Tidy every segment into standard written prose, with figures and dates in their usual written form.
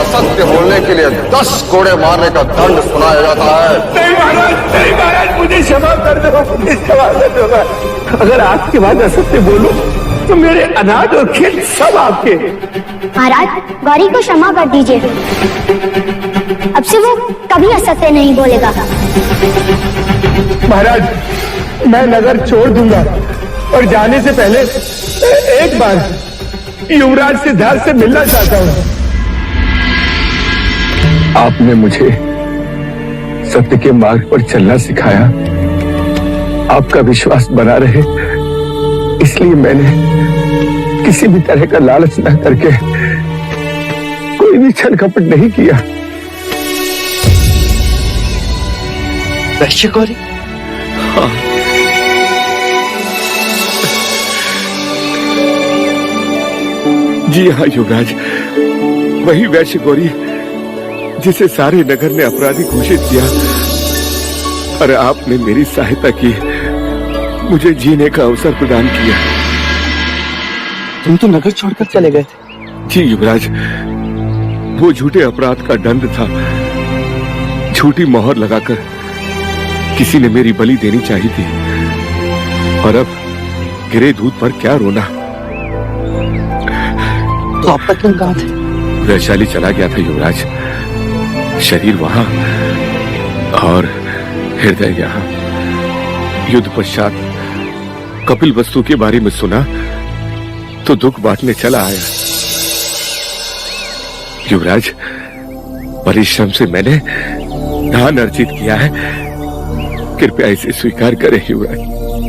असत्य बोलने के लिए 10 कोड़े मारने का दंड सुनाया जाता है। नहीं महाराज, मुझे क्षमा कर दो, मुझे क्षमा कर दो। अगर आपके बाद असत्य बोलो तो मेरे अनाज और खेत सब आपके। महाराज, गौरी को क्षमा कर दीजिए, अब से वो कभी असत्य नहीं बोलेगा। महाराज, मैं नगर छोड़ दूंगा और जाने से पहले एक बार युवराज सिद्धार्थ से मिलना चाहता हूँ। आपने मुझे सत्य के मार्ग पर चलना सिखाया, आपका विश्वास बना रहे, इसलिए मैंने किसी भी तरह का लालच न करके कोई भी छल कपट नहीं किया। वैश्य गौरी? हाँ। जी हाँ युवराज, वही वैश्य गौरी जिसे सारे नगर ने अपराधी घोषित किया, और आपने मेरी सहायता की, मुझे जीने का अवसर प्रदान किया। तुम तो नगर छोड़कर चले गए थे। जी युवराज, वो झूठे अपराध का दंड था। झूठी मोहर लगाकर किसी ने मेरी बलि देनी चाहिए थी, और अब गिरे दूध पर क्या रोना। तो अब तक तुम कहाँ थे? वैशाली चला गया था युवराज, शरीर वहां और हृदय यहाँ। युद्ध पश्चात कपिल वस्तु के बारे में सुना तो दुख बांटने चला आया। युवराज, परिश्रम से मैंने धन अर्जित किया है, कृपया इसे स्वीकार करें युवराज,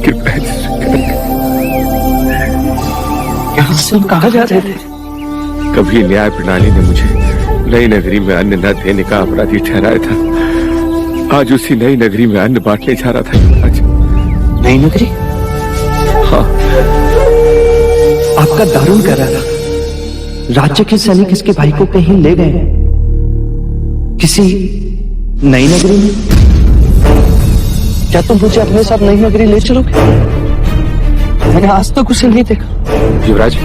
कृपया इसे स्वीकार करें। यहाँ से तुम कहाँ जा रहे थे? कभी न्याय प्रणाली ने मुझे नई नगरी में अन्न न देने का अपराधी ठहराया था। आज उसी नई नगरी में अन्न बांटने जा रहा था युवराज। नई नगरी? हाँ। आपका दारुण कर रहा था। राज्य के सैनिक इसके भाई को कहीं ले गए हैं, किसी नई नगरी में। क्या तुम मुझे अपने साथ नई नगरी ले चलोगे? मैंने आज तक उसे नहीं देखा। युवराज,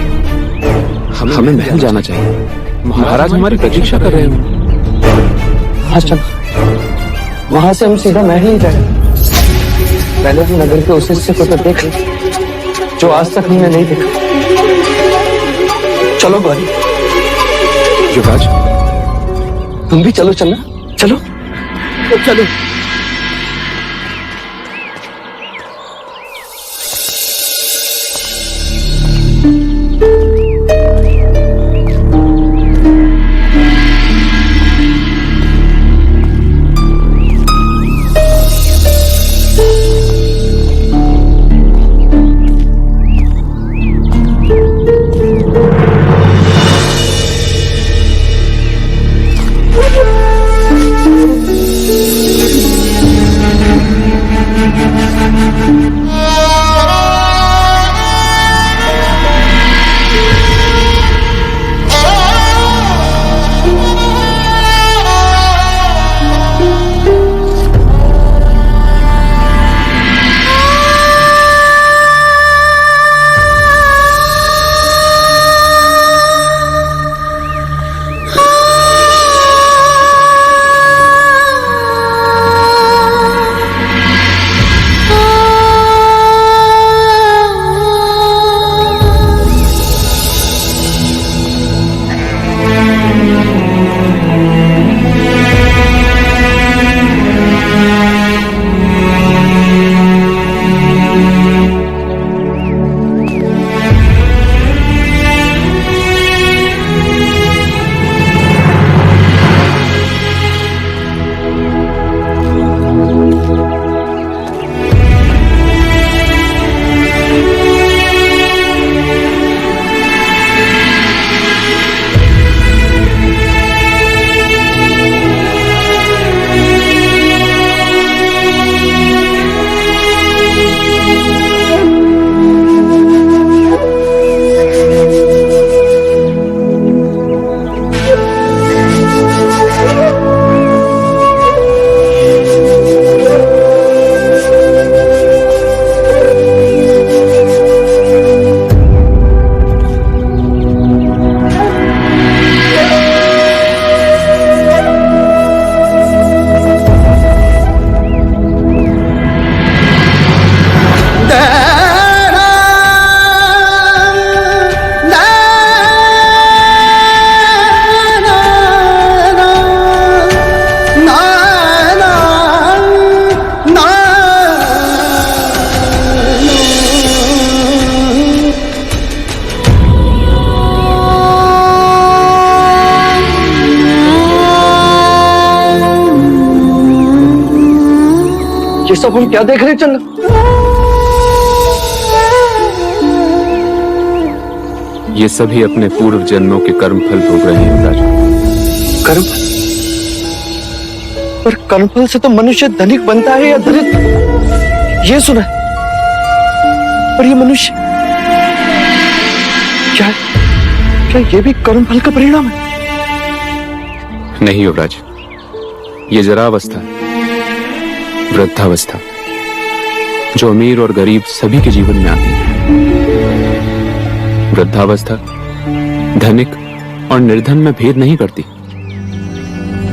हमें महल जाना चाहिए, महाराज हमारी प्रतीक्षा कर रहे हैं। हाँ चलो, वहां से हम सीधा महल ही जाए। पहले हम नगर के उस हिस्से को तो देख जो आज तक हमने नहीं देखा। चलो गौरी। युवराज, तुम भी चलो, चलना चलो चलो। सब हम क्या देख रहे हैं चन्ना? ये सभी अपने पूर्व जन्मों के कर्म फल भोग रहे हैं युवराज। कर्म? पर कर्मफल से तो मनुष्य धनिक बनता है या दरिद्र, ये सुना है। पर ये मनुष्य क्या ये भी कर्मफल का परिणाम है? नहीं युवराज, ये जरावस्था, वृद्धावस्था, जो अमीर और गरीब सभी के जीवन में आती है। वृद्धावस्था धनिक और निर्धन में भेद नहीं करती।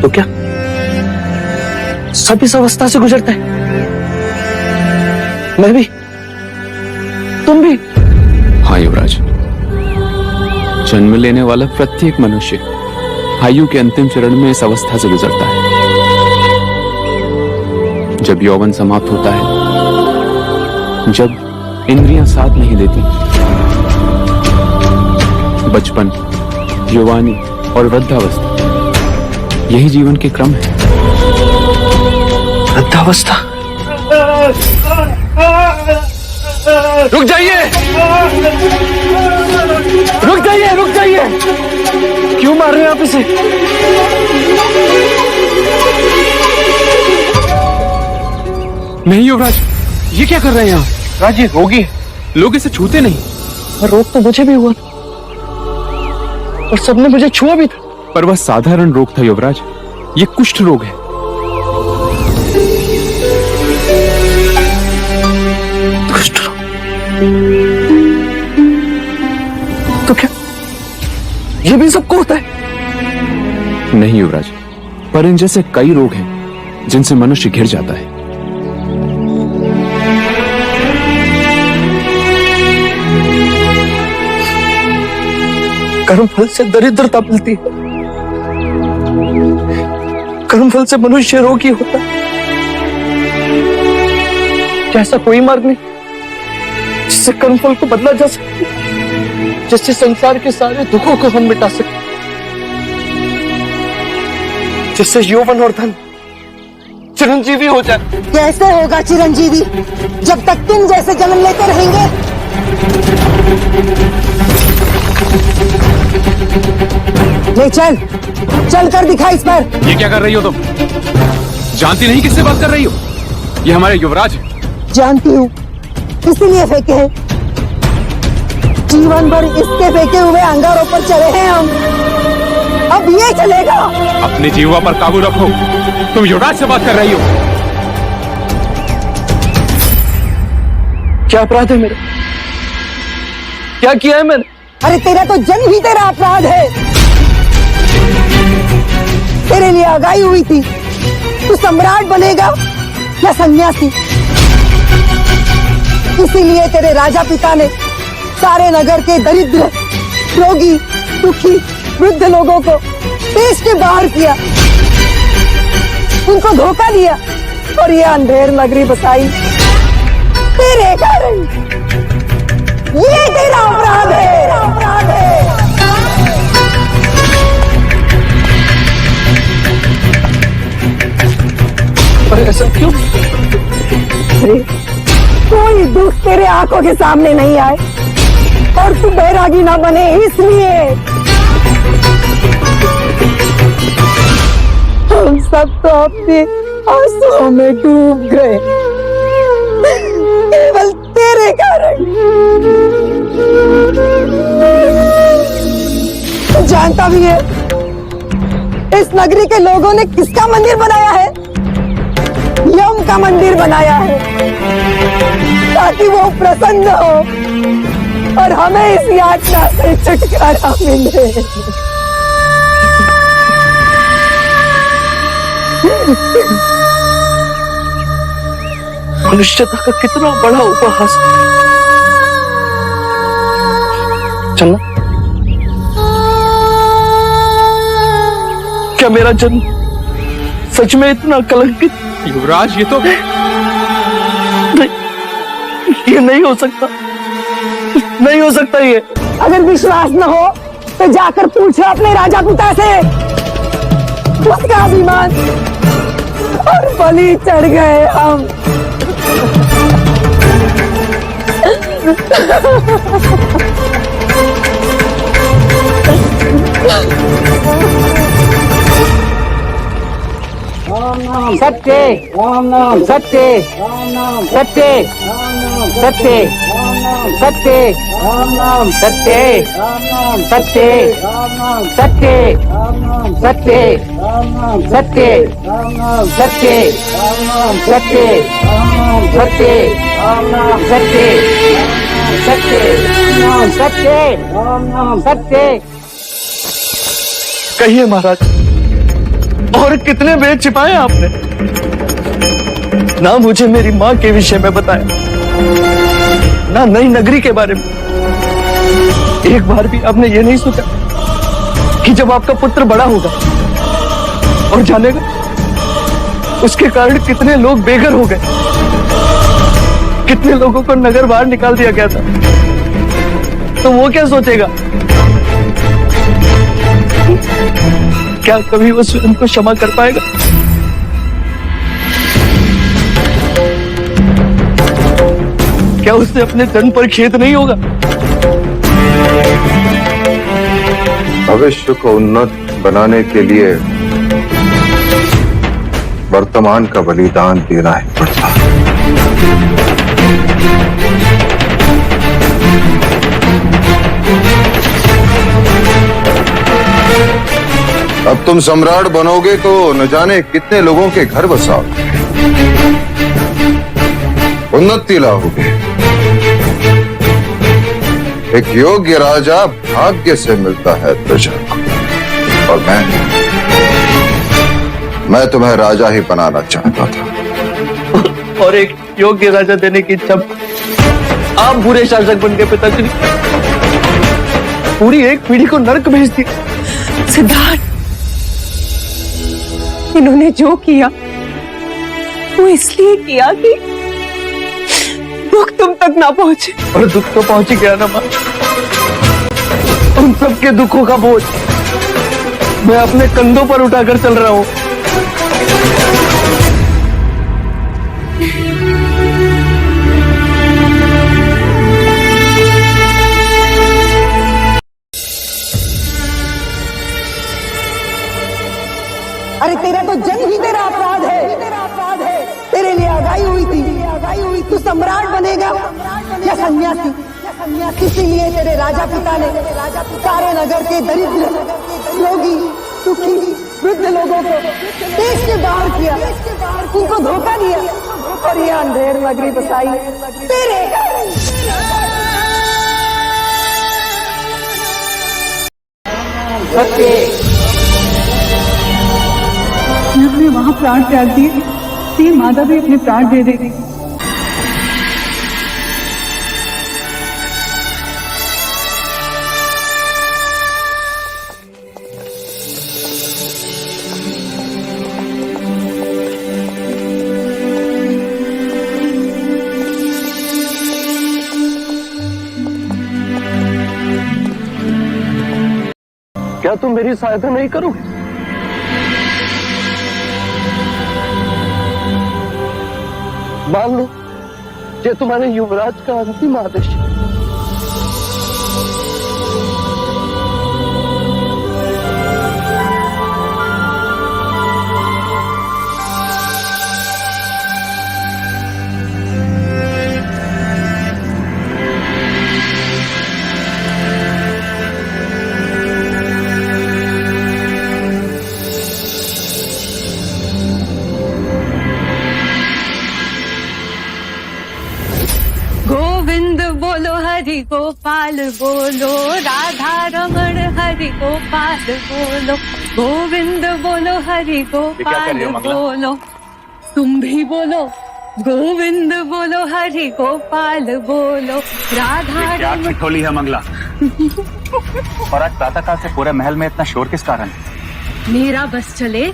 तो क्या सब इस अवस्था से गुजरता है? मैं भी, तुम भी? हाँ युवराज, जन्म लेने वाला प्रत्येक मनुष्य आयु के अंतिम चरण में इस अवस्था से गुजरता है। जब यौवन समाप्त होता है, जब इंद्रियां साथ नहीं देती, बचपन, युवानी और वृद्धावस्था, यही जीवन के क्रम है। वृद्धावस्था? रुक जाइए, रुक जाइए, रुक जाइए! क्यों मार रहे हैं आप इसे? नहीं युवराज, ये क्या कर रहे हैं आप? राज, ये रोगी है। लोग इसे छूते नहीं। और रोग तो मुझे भी हुआ था, और सबने मुझे छुआ भी था। पर वह साधारण रोग था युवराज, ये कुष्ठ रोग है। कुष्ठ रोग? तो क्या ये भी सबको होता है? नहीं युवराज, पर इन जैसे कई रोग हैं जिनसे मनुष्य घिर जाता है। कर्मफल से दरिद्रता मिलती है, कर्मफल से मनुष्य रोगी होता है। क्या ऐसा कोई मार्ग नहीं जिससे कर्मफल को बदला जा सके, जिससे संसार के सारे दुखों को हम मिटा सके, जिससे यौवन और धन चिरंजीवी हो जाए? कैसे होगा चिरंजीवी जब तक तुम जैसे जन्म लेते रहेंगे? ले चल, चल कर दिखा इस पर। ये क्या कर रही हो तुम? जानती नहीं किससे बात कर रही हो? ये हमारे युवराज है। जानती हूँ, इसीलिए फेंके हैं। जीवन भर इसके फेंके हुए अंगारों पर चले हैं हम, अब ये चलेगा। अपने जीवा पर काबू रखो, तुम युवराज से बात कर रही हो। क्या अपराध है मेरा? क्या किया है मैंने? अरे तेरा तो जन्म ही तेरा अपराध है। तेरे लिए आगाही हुई थी, तू सम्राट बनेगा या सन्यासी। इसीलिए तेरे राजा पिता ने सारे नगर के दरिद्र, रोगी, दुखी, वृद्ध लोगों को देश के बाहर किया, उनको धोखा दिया और ये अंधेर नगरी बसाई तेरे कारण। ये तेरा अपराध है, अपराध है। पर ऐसा क्यों? कोई दुख तेरे आंखों के सामने नहीं आए और तू बैरागी ना बने, इसलिए हम सब तो अपने आंसुओं में डूब गए, केवल तेरे कारण। तू जानता भी है इस नगरी के लोगों ने किसका मंदिर बनाया है? यम का मंदिर बनाया है, ताकि वो प्रसन्न हो और हमें इस यातना से छुटकारा मिले। मनुष्यता का कितना बड़ा उपहास। चलना, क्या मेरा जन्म सच में इतना कलंकित? युवराज, ये तो नहीं, ये नहीं हो सकता, नहीं हो सकता ये। अगर विश्वास न हो तो जाकर पूछो अपने राजा पिता से। उसका अभिमान और बलि चढ़ गए हम। सत्य सत्य सत्य सत्य सत्य सत्य सत्य सत्य सत्य सत्य सत्य सत्य सत्य सत्य सत्य सत्य। कहिए महाराज, और कितने भेद छिपाए आपने? ना मुझे मेरी माँ के विषय में बताया, ना नई नगरी के बारे में। एक बार भी आपने ये नहीं सोचा कि जब आपका पुत्र बड़ा होगा और जानेगा उसके कारण कितने लोग बेघर हो गए, कितने लोगों को नगर बाहर निकाल दिया गया था, तो वो क्या सोचेगा? क्या कभी वो स्वयं को क्षमा कर पाएगा? क्या उससे अपने जन्म पर खेद नहीं होगा? भविष्य को उन्नत बनाने के लिए वर्तमान का बलिदान देना ही पड़ता है। अब तुम सम्राट बनोगे तो न जाने कितने लोगों के घर बसाओगे, उन्नति लाओगे। एक योग्य राजा भाग्य से मिलता है प्रजा को, और मैं तुम्हें राजा ही बनाना चाहता था। और एक योग्य राजा देने की इच्छा आप बुरे शासक बन गए पिताजी। पूरी एक पीढ़ी को नर्क भेज दी। सिद्धार्थ, इन्होंने जो किया वो इसलिए किया कि दुख तुम तक ना पहुंचे। और दुख तो पहुंच ही गया ना मां। उन सबके दुखों का बोझ मैं अपने कंधों पर उठाकर चल रहा हूं। अरे तेरा तो जन्म ही तेरा अपराध है, तेरे लिए आगाई हुई थी। तू सम्राट बनेगा या सन्यासी? इसीलिए तेरे राजा पिता ने सारे नगर के दरिद्र, रोगी, दुखी, वृद्ध लोगों को देश से बाहर किया, उनको धोखा दिया और ये अंधेर नगरी बसाई तेरे अपने वहां प्राण त्याग दिए, ये माता भी अपने प्राण दे देगी। क्या तुम मेरी सहायता नहीं करोगे? मान लो ये तुम्हारे युवराज का अंतिम आदेश है। गोविंद बोलो हरि गोपाल बोलो, राधा रमण हरि गोपाल बोलो, गोविंद बोलो हरि गोपाल बोलो। तुम भी बोलो गोविंद बोलो हरि गोपाल बोलो, राधा रमण। ठिठोली है मंगला। और आज प्रातःकाल से पूरे महल में इतना शोर किस कारण? मेरा बस चले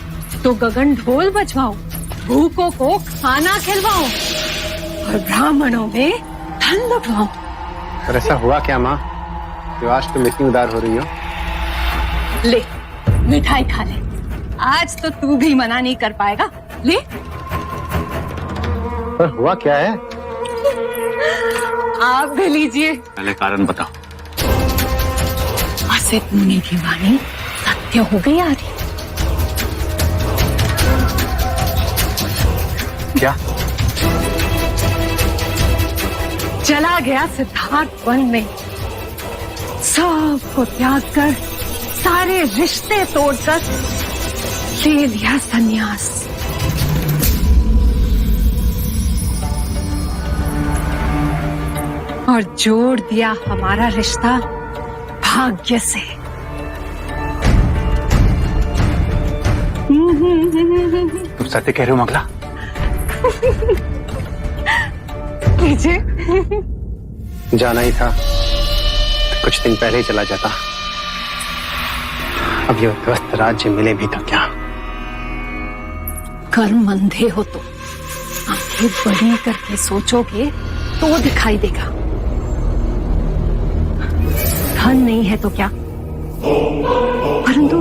तो गगन ढोल बजवाओ, भूखों को खाना खिलवाओ और ब्राह्मणों में धन लुटवाओ। पर ऐसा हुआ क्या माँ, जो आज तुम इतनी उदार हो रही हो? ले मिठाई खा ले, आज तो तू भी मना नहीं कर पाएगा। ले। पर हुआ क्या है? आप भी लीजिए। पहले कारण बताओ। असित मुनि की वाणी सत्य हो गई आदि। क्या? चला गया सिद्धार्थ वन में, सबको त्याग कर, सारे रिश्ते तोड़कर ले लिया संन्यास। और जोड़ दिया हमारा रिश्ता भाग्य से। तुम सत्य कह रहे हो मंगला? लीजिए। जाना ही था तो कुछ दिन पहले ही चला जाता। अब ये उद्वस्त राज्य मिले भी तो क्या। कर्म अंधे हो तो आंखें बड़ी करके सोचोगे तो दिखाई देगा। धन नहीं है तो क्या, परंतु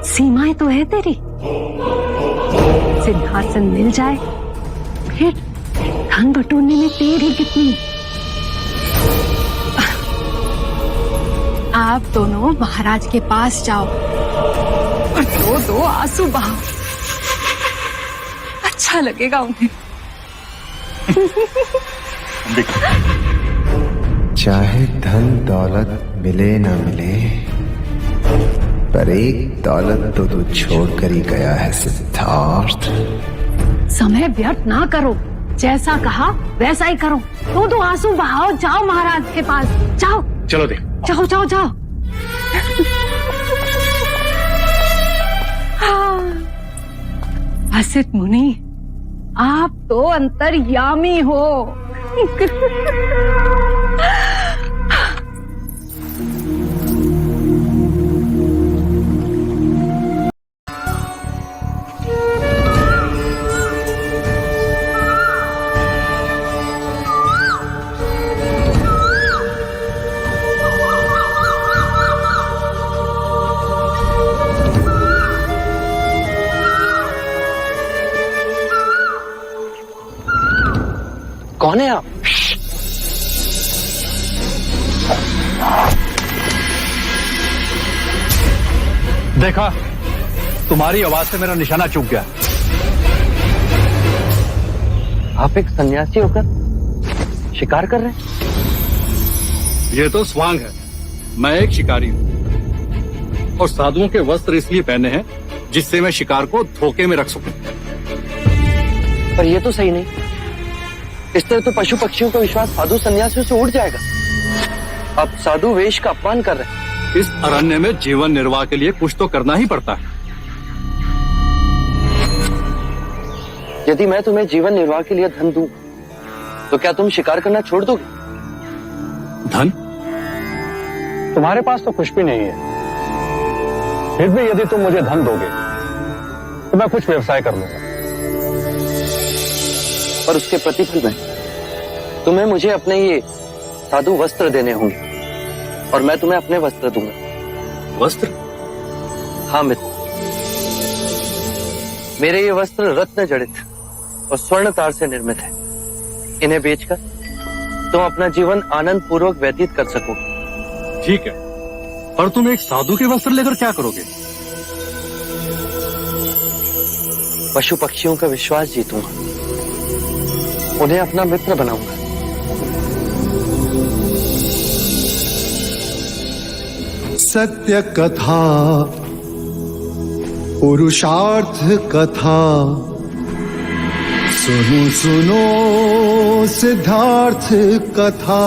सीमाएं तो है तेरी। सिंहासन मिल जाए फिर धन बटोरने में तेरी कितनी। आप दोनों महाराज के पास जाओ और दो आंसू बहाओ, अच्छा लगेगा उन्हें। चाहे धन दौलत मिले न मिले, पर एक दौलत तो तू छोड़कर ही गया है सिद्धार्थ। समय व्यर्थ ना करो, जैसा कहा वैसा ही करो। दो आंसू बहाओ, जाओ महाराज के पास जाओ। चलो दे। जाओ जाओ जाओ। असित मुनि, आप तो अंतर्यामी हो। कौन है आप? देखा, तुम्हारी आवाज से मेरा निशाना चूक गया। आप एक सन्यासी होकर शिकार कर रहे हैं? ये तो स्वांग है, मैं एक शिकारी हूँ और साधुओं के वस्त्र इसलिए पहने हैं जिससे मैं शिकार को धोखे में रख सकूं। पर ये तो सही नहीं। इस तरह तो पशु पक्षियों का विश्वास साधु सन्यासियों से उड़ जाएगा। आप साधु वेश का अपमान कर रहे हैं। इस अरण्य में जीवन निर्वाह के लिए कुछ तो करना ही पड़ता है। यदि मैं तुम्हें जीवन निर्वाह के लिए धन दूं, तो क्या तुम शिकार करना छोड़ दोगे? धन? तुम्हारे पास तो कुछ भी नहीं है, फिर भी यदि तुम मुझे धन दोगे तो मैं कुछ व्यवसाय कर लूंगा। पर उसके प्रतिफल में तुम्हें मुझे अपने ये साधु वस्त्र देने होंगे और मैं तुम्हें अपने वस्त्र दूंगा। वस्त्र? हाँ मित्र, मेरे ये वस्त्र रत्न जड़ित और स्वर्ण तार से निर्मित है। इन्हें बेचकर तुम अपना जीवन आनंद पूर्वक व्यतीत कर सकोगे। ठीक है, पर तुम एक साधु के वस्त्र लेकर क्या करोगे? पशु पक्षियों का विश्वास जीतूंगा, उन्हें अपना मित्र बनाऊंगा। सत्य कथा, पुरुषार्थ कथा, सुनो सुनो सिद्धार्थ कथा।